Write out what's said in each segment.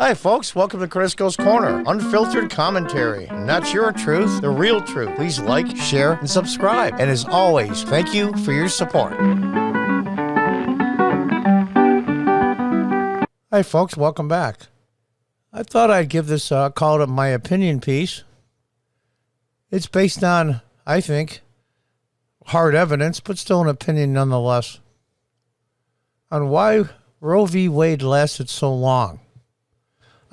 Hi, folks. Welcome to Crisco's Corner. Unfiltered commentary. Not your truth, the real truth. Please like, share, and subscribe. And as always, thank you for your support. Hi, folks. Welcome back. I thought I'd give this call to my opinion piece. It's based on, I think, hard evidence, but still an opinion nonetheless, on why Roe v. Wade lasted so long.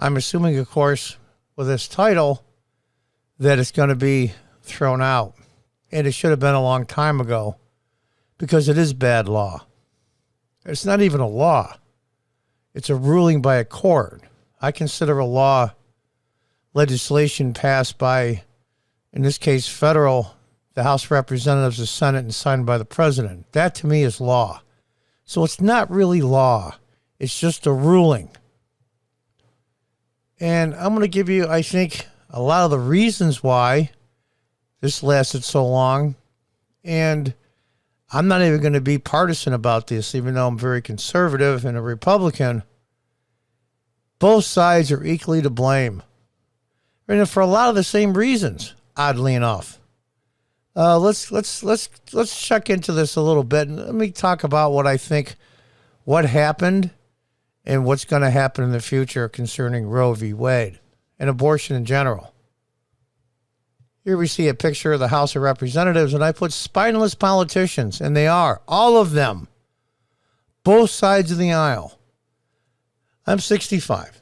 I'm assuming, of course, with this title, that it's going to be thrown out. And it should have been a long time ago, because it is bad law. It's not even a law. It's a ruling by a court. I consider a law legislation passed by, in this case, the House of Representatives, the Senate, and signed by the President. That, to me, is law. So it's not really law. It's just a ruling. And I'm going to give you, I think, a lot of the reasons why this lasted so long. And I'm not even going to be partisan about this, even though I'm very conservative and a Republican. Both sides are equally to blame. And for a lot of the same reasons, oddly enough. Let's check into this a little bit. And let me talk about what I think, what happened, and what's going to happen in the future concerning Roe v. Wade and abortion in general. Here we see a picture of the House of Representatives, and I put spineless politicians, and they are, all of them, both sides of the aisle. I'm 65.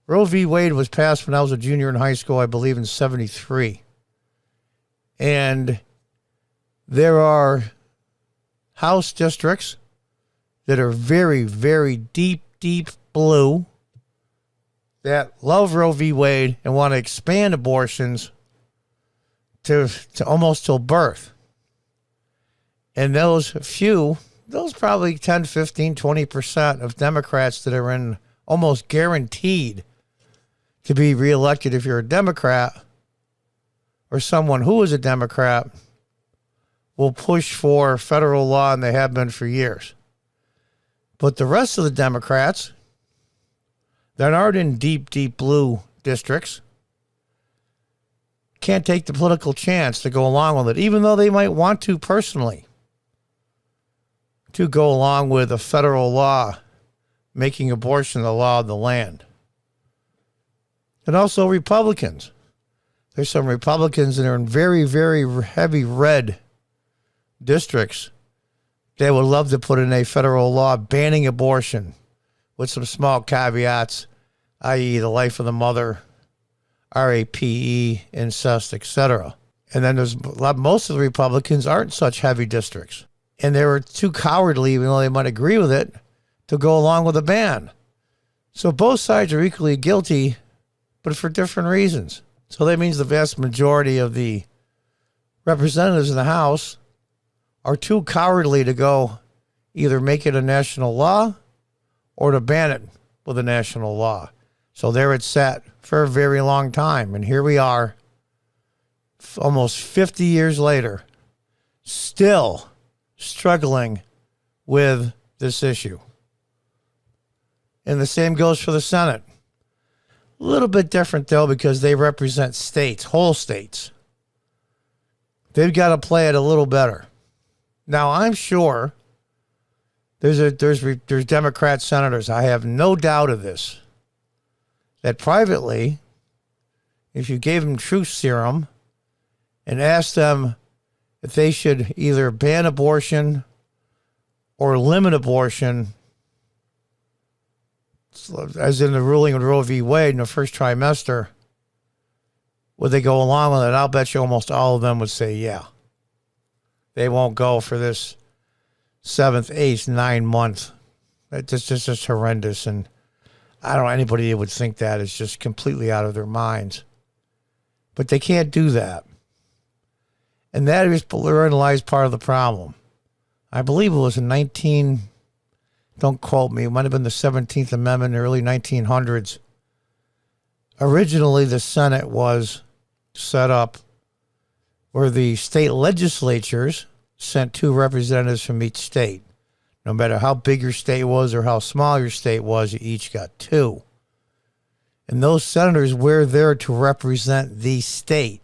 Roe v. Wade was passed when I was a junior in high school, I believe in 73. And there are House districts that are very, very deep blue that love Roe v. Wade and want to expand abortions to almost till birth. And those probably 10, 15, 20% of Democrats that are in almost guaranteed to be reelected if you're a Democrat or someone who is a Democrat will push for federal law, and they have been for years. But the rest of the Democrats that aren't in deep blue districts can't take the political chance to go along with it, even though they might want to personally, to go along with a federal law making abortion the law of the land. And also Republicans. There's some Republicans that are in very, very heavy red districts. They would love to put in a federal law banning abortion with some small caveats, i.e. the life of the mother, RAPE, incest, etc. And then most of the Republicans aren't such heavy districts. And they were too cowardly, even though they might agree with it, to go along with a ban. So both sides are equally guilty, but for different reasons. So that means the vast majority of the representatives in the House are too cowardly to go either make it a national law or to ban it with a national law. So there it's sat for a very long time. And here we are, almost 50 years later, still struggling with this issue. And the same goes for the Senate. A little bit different, though, because they represent states, whole states. They've got to play it a little better. Now, I'm sure there's Democrat senators, I have no doubt of this, that privately, if you gave them truth serum and asked them if they should either ban abortion or limit abortion, as in the ruling of Roe v. Wade in the first trimester, would they go along with it? I'll bet you almost all of them would say, yeah. They won't go for this 7th, 8th, 9 month. It's just horrendous. And I don't know anybody that would think that is just completely out of their minds. But they can't do that. And that is, therein lies part of the problem. I believe it was don't quote me, it might have been the 17th Amendment in the early 1900s. Originally, the Senate was set up where the state legislatures sent 2 representatives from each state. No matter how big your state was or how small your state was, you each got 2. And those senators were there to represent the state.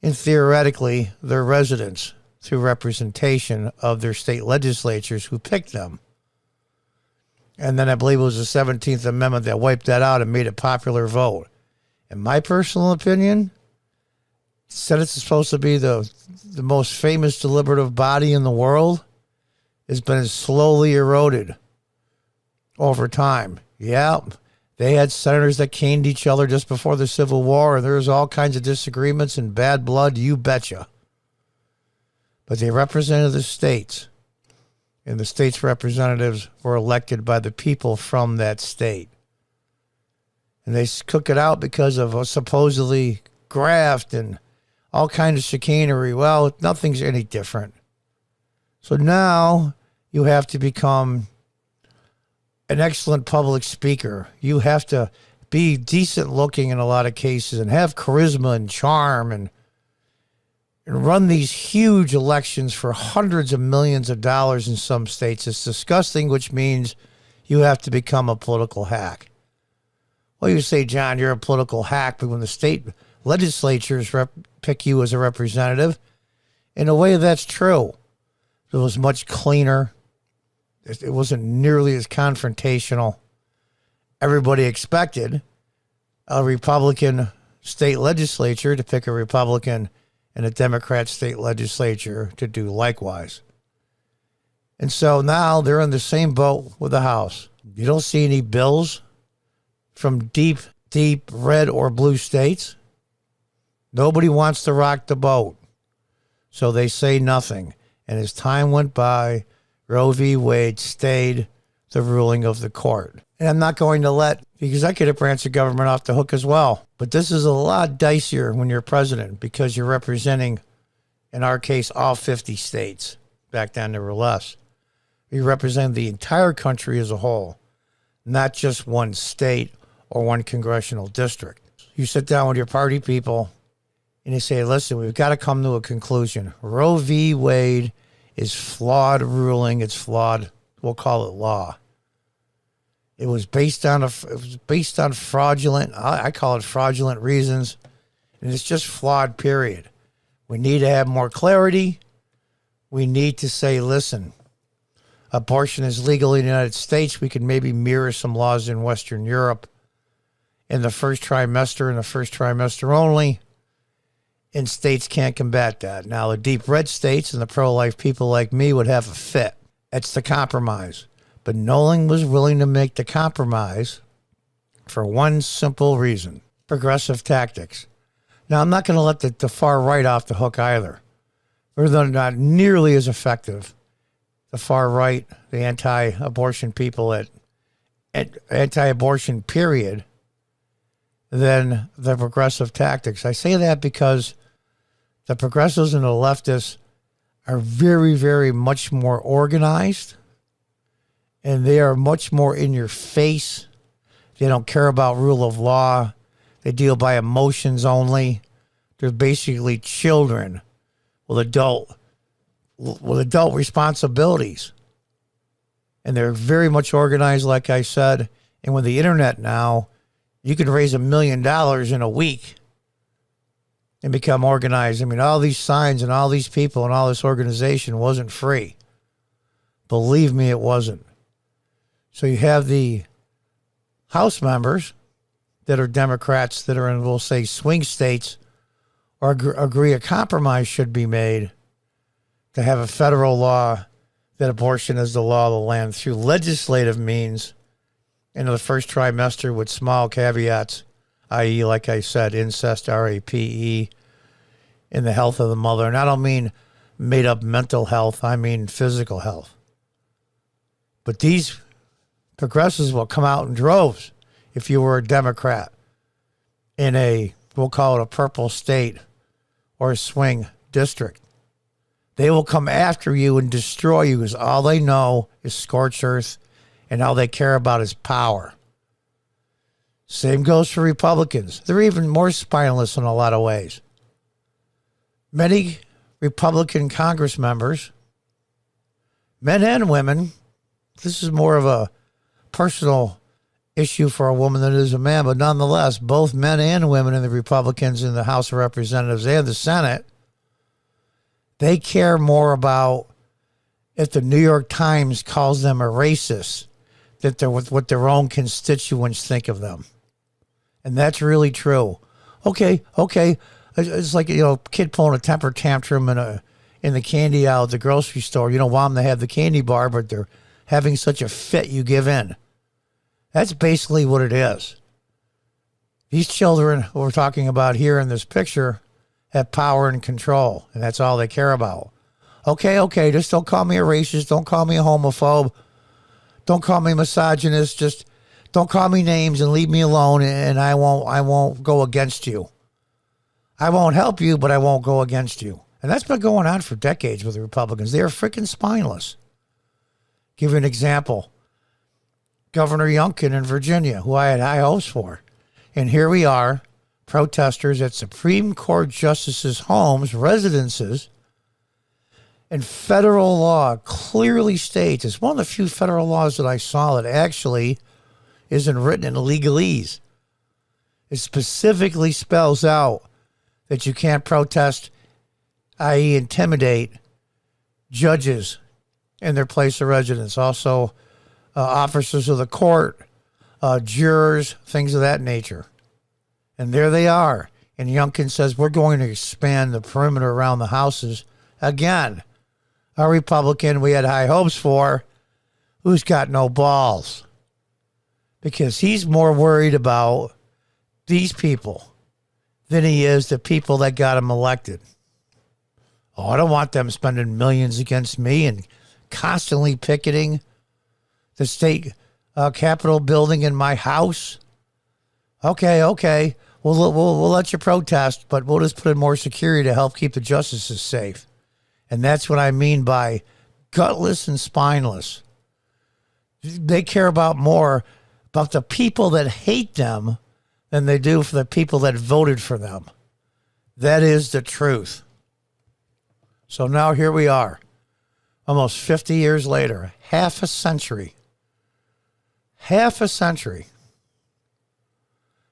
And theoretically, their residents through representation of their state legislatures who picked them. And then I believe it was the 17th Amendment that wiped that out and made it popular vote. In my personal opinion, the Senate is supposed to be the most famous deliberative body in the world. Has been slowly eroded over time. Yeah, they had senators that caned each other just before the Civil War, and there was all kinds of disagreements and bad blood, you betcha. But they represented the states, and the state's representatives were elected by the people from that state. And they cook it out because of a supposedly graft and all kinds of chicanery. Well, nothing's any different. So now you have to become an excellent public speaker. You have to be decent looking in a lot of cases and have charisma and charm and run these huge elections for hundreds of millions of dollars in some states. It's disgusting, which means you have to become a political hack. Well, you say, John, you're a political hack, but when the state legislatures pick you as a representative, in a way that's true. It was much cleaner. It wasn't nearly as confrontational. Everybody expected a Republican state legislature to pick a Republican and a Democrat state legislature to do likewise. And so now they're in the same boat with the House. You don't see any bills from deep red or blue states. Nobody wants to rock the boat. So they say nothing. And as time went by, Roe v. Wade stayed the ruling of the court. And I'm not going to let the executive branch of government off the hook as well. But this is a lot dicier when you're president because you're representing, in our case, all 50 states. Back then there were less. You represent the entire country as a whole, not just one state or one congressional district. You sit down with your party people and you say, listen, we've got to come to a conclusion. Roe v. Wade is flawed ruling. It's flawed. We'll call it law. It was based on fraudulent. I call it fraudulent reasons, and it's just flawed. Period. We need to have more clarity. We need to say, listen, abortion is legal in the United States. We can maybe mirror some laws in Western Europe in the first trimester and the first trimester only. And states can't combat that. Now, the deep red states and the pro-life people like me would have a fit. It's the compromise. But Nolan was willing to make the compromise for one simple reason: progressive tactics. Now, I'm not going to let the far right off the hook either. They're not nearly as effective. The far right, the anti-abortion people at anti-abortion period, than the progressive tactics. I say that because the progressives and the leftists are very, very much more organized, and they are much more in your face. They don't care about rule of law. They deal by emotions only. They're basically children with adult responsibilities. And they're very much organized, like I said. And with the internet now, you can raise $1 million in a week and become organized. I mean, all these signs and all these people and all this organization wasn't free. Believe me, it wasn't. So you have the House members that are Democrats that are in, we'll say, swing states, or agree a compromise should be made to have a federal law that abortion is the law of the land through legislative means into the first trimester with small caveats, i.e., like I said, incest, RAPE, in the health of the mother. And I don't mean made up mental health, I mean physical health. But these progressives will come out in droves if you were a Democrat in a, we'll call it a purple state or a swing district. They will come after you and destroy you because all they know is scorched earth and all they care about is power. Same goes for Republicans. They're even more spineless in a lot of ways. Many Republican Congress members, men and women, this is more of a personal issue for a woman than it is a man. But nonetheless, both men and women in the Republicans in the House of Representatives and the Senate, they care more about if the New York Times calls them a racist than what their own constituents think of them. And that's really true. Okay. It's like, a kid pulling a temper tantrum in the candy aisle at the grocery store. You don't want them to have the candy bar, but they're having such a fit, you give in. That's basically what it is. These children who we're talking about here in this picture have power and control, and that's all they care about. Okay, just don't call me a racist. Don't call me a homophobe. Don't call me a misogynist. Just don't call me names and leave me alone, and I won't go against you. I won't help you, but I won't go against you. And that's been going on for decades with the Republicans. They are freaking spineless. Give you an example. Governor Youngkin in Virginia, who I had high hopes for. And here we are, protesters at Supreme Court justices' homes, residences, and federal law clearly states, it's one of the few federal laws that I saw that actually isn't written in legalese. It specifically spells out that you can't protest, i.e. intimidate judges in their place of residence. Also, officers of the court, jurors, things of that nature. And there they are. And Youngkin says, we're going to expand the perimeter around the houses. Again, a Republican we had high hopes for, who's got no balls. Because he's more worried about these people than he is the people that got him elected. Oh, I don't want them spending millions against me and constantly picketing the state Capitol building in my house. Okay. We'll let you protest, but we'll just put in more security to help keep the justices safe. And that's what I mean by gutless and spineless. They care more about the people that hate them than they do for the people that voted for them. That is the truth. So now here we are, almost 50 years later, half a century.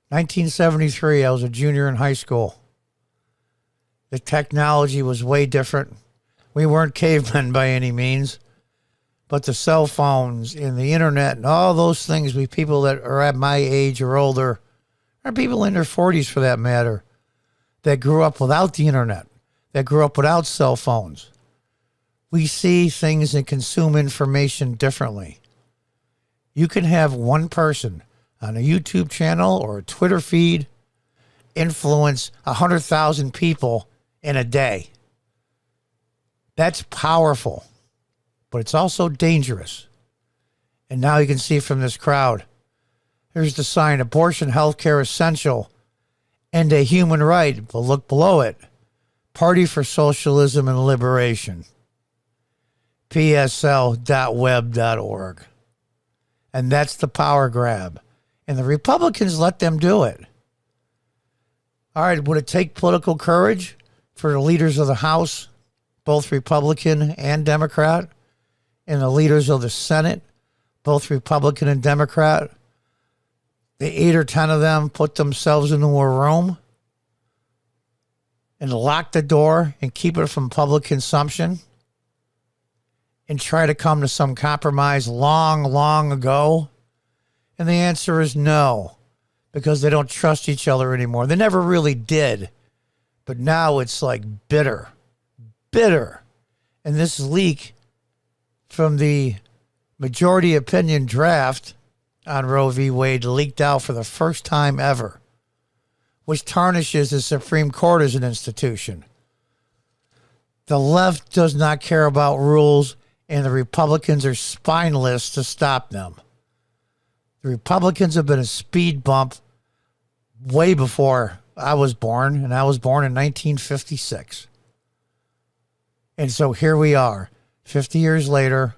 1973, I was a junior in high school. The technology was way different. We weren't cavemen by any means, but the cell phones and the internet and all those things, we people that are at my age or older, or people in their 40s for that matter, that grew up without the internet, that grew up without cell phones. We see things and consume information differently. You can have one person on a YouTube channel or a Twitter feed influence 100,000 people in a day. That's powerful, but it's also dangerous. And now you can see from this crowd, here's the sign, abortion, healthcare essential, and a human right. But look below it, Party for Socialism and Liberation, psl.web.org. And that's the power grab. And the Republicans let them do it. All right, would it take political courage for the leaders of the House, both Republican and Democrat, and the leaders of the Senate, both Republican and Democrat, the 8 or 10 of them put themselves into a room and lock the door and keep it from public consumption and try to come to some compromise long ago? And the answer is no, because they don't trust each other anymore. They never really did. But now it's like bitter. And this leak from the majority opinion draft on Roe v. Wade leaked out for the first time ever, which tarnishes the Supreme Court as an institution. The left does not care about rules, and the Republicans are spineless to stop them. The Republicans have been a speed bump way before I was born, and I was born in 1956. And so here we are, 50 years later,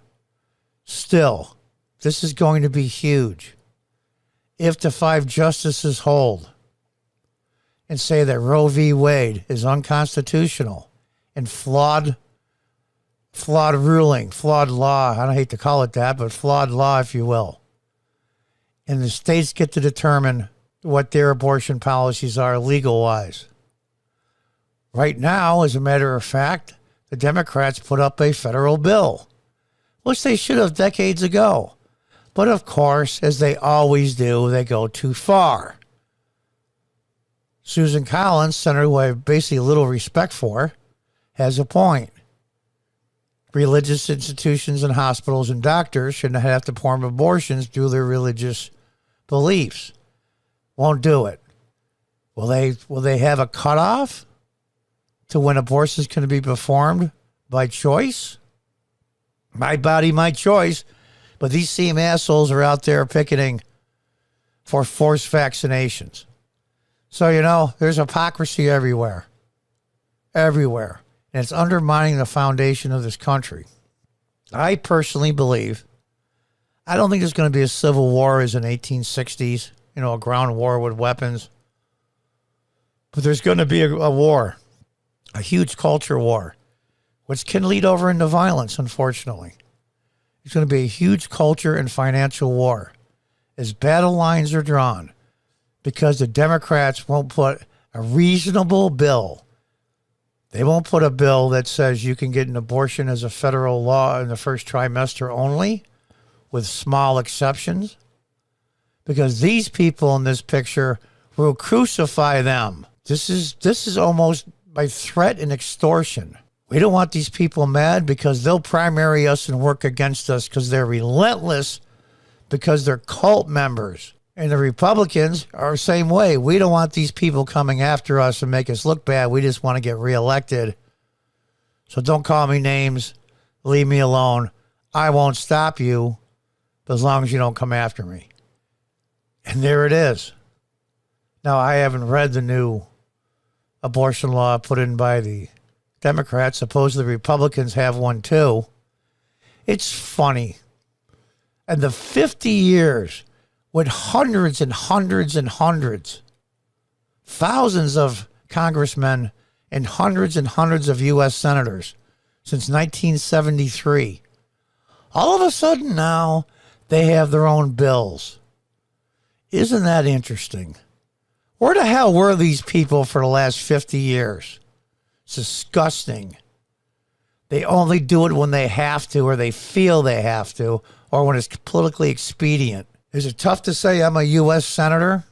still, this is going to be huge. If the 5 justices hold and say that Roe v. Wade is unconstitutional and flawed ruling, flawed law, I don't hate to call it that, but flawed law, if you will. And the states get to determine what their abortion policies are legal-wise. Right now, as a matter of fact, the Democrats put up a federal bill, which they should have decades ago. But of course, as they always do, they go too far. Susan Collins, senator who I have basically little respect for, has a point. Religious institutions and hospitals and doctors shouldn't have to perform abortions due to their religious beliefs. Won't do it. Will they have a cutoff to when abortions can be performed by choice? My body, my choice. But these same assholes are out there picketing for forced vaccinations. So, there's hypocrisy everywhere. Everywhere. And it's undermining the foundation of this country. I personally believe, I don't think there's going to be a civil war as in 1860s, a ground war with weapons. But there's going to be a war, a huge culture war, which can lead over into violence, unfortunately. It's going to be a huge culture and financial war as battle lines are drawn because the Democrats won't put a reasonable bill. They won't put a bill that says you can get an abortion as a federal law in the first trimester only, with small exceptions, because these people in this picture will crucify them. This is almost by threat and extortion. We don't want these people mad because they'll primary us and work against us because they're relentless, because they're cult members. And the Republicans are the same way. We don't want these people coming after us and make us look bad. We just want to get reelected. So don't call me names. Leave me alone. I won't stop you as long as you don't come after me. And there it is. Now, I haven't read the new abortion law put in by the Democrats. Supposedly the Republicans have one too. It's funny. And the 50 years with hundreds and hundreds and hundreds, thousands of congressmen and hundreds of U.S. senators since 1973. All of a sudden now, they have their own bills. Isn't that interesting? Where the hell were these people for the last 50 years? It's disgusting. They only do it when they have to, or they feel they have to, or when it's politically expedient. Is it tough to say I'm a U.S. senator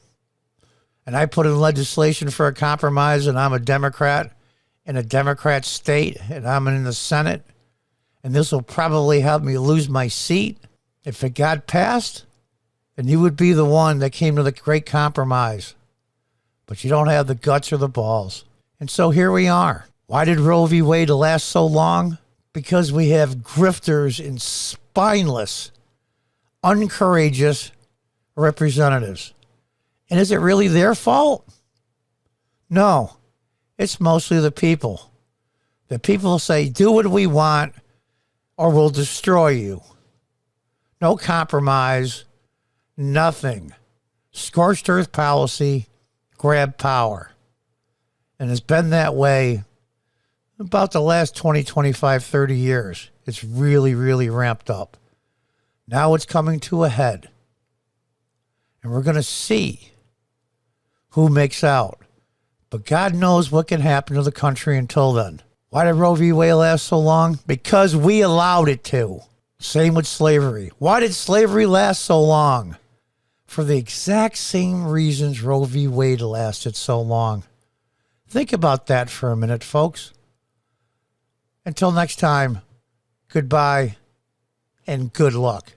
and I put in legislation for a compromise and I'm a Democrat in a Democrat state and I'm in the Senate and this will probably help me lose my seat? If it got passed, then you would be the one that came to the great compromise. But you don't have the guts or the balls. And so here we are. Why did Roe v. Wade last so long? Because we have grifters and spineless, uncourageous representatives. And is it really their fault? No. It's mostly the people. The people say, do what we want or we'll destroy you. No compromise, nothing. Scorched earth policy, grab power. And it's been that way about the last 20, 25, 30 years. It's really, really ramped up. Now it's coming to a head. And we're going to see who makes out. But God knows what can happen to the country until then. Why did Roe v. Wade last so long? Because we allowed it to. Same with slavery. Why did slavery last so long? For the exact same reasons Roe v. Wade lasted so long. Think about that for a minute, folks. Until next time, goodbye and good luck.